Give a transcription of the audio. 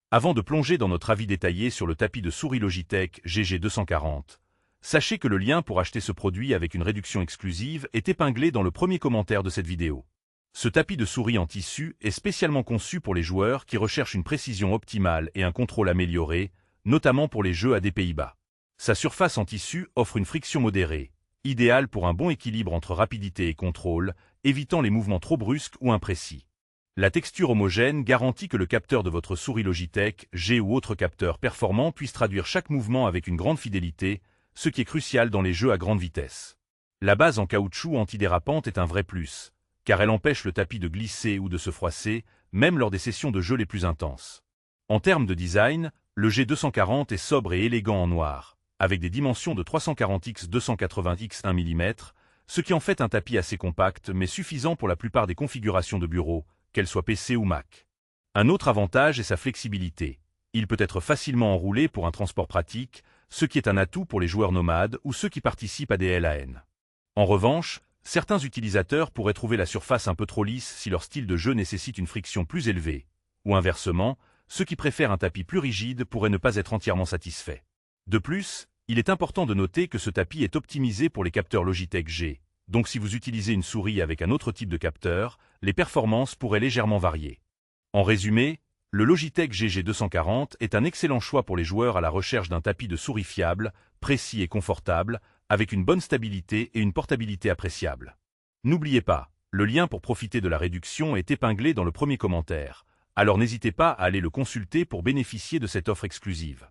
Avant de plonger dans notre avis détaillé sur le tapis de souris Logitech GG240, sachez que le lien pour acheter ce produit avec une réduction exclusive est épinglé dans le premier commentaire de cette vidéo. Ce tapis de souris en tissu est spécialement conçu pour les joueurs qui recherchent une précision optimale et un contrôle amélioré, notamment pour les jeux à des pays bas. Sa surface en tissu offre une friction modérée, idéale pour un bon équilibre entre rapidité et contrôle, évitant les mouvements trop brusques ou imprécis. La texture homogène garantit que le capteur de votre souris Logitech G ou autre capteur performant puisse traduire chaque mouvement avec une grande fidélité, ce qui est crucial dans les jeux à grande vitesse. La base en caoutchouc antidérapante est un vrai plus, car elle empêche le tapis de glisser ou de se froisser, même lors des sessions de jeu les plus intenses. En termes de design, le G240 est sobre et élégant en noir, avec des dimensions de 340 x 280 x 1 mm, ce qui en fait un tapis assez compact mais suffisant pour la plupart des configurations de bureau, qu'elles soient PC ou Mac. Un autre avantage est sa flexibilité. Il peut être facilement enroulé pour un transport pratique, ce qui est un atout pour les joueurs nomades ou ceux qui participent à des LAN. En revanche, certains utilisateurs pourraient trouver la surface un peu trop lisse si leur style de jeu nécessite une friction plus élevée, ou inversement, ceux qui préfèrent un tapis plus rigide pourraient ne pas être entièrement satisfaits. De plus, il est important de noter que ce tapis est optimisé pour les capteurs Logitech G, donc si vous utilisez une souris avec un autre type de capteur, les performances pourraient légèrement varier. En résumé, le Logitech GG240 est un excellent choix pour les joueurs à la recherche d'un tapis de souris fiable, précis et confortable, avec une bonne stabilité et une portabilité appréciable. N'oubliez pas, le lien pour profiter de la réduction est épinglé dans le premier commentaire, alors n'hésitez pas à aller le consulter pour bénéficier de cette offre exclusive.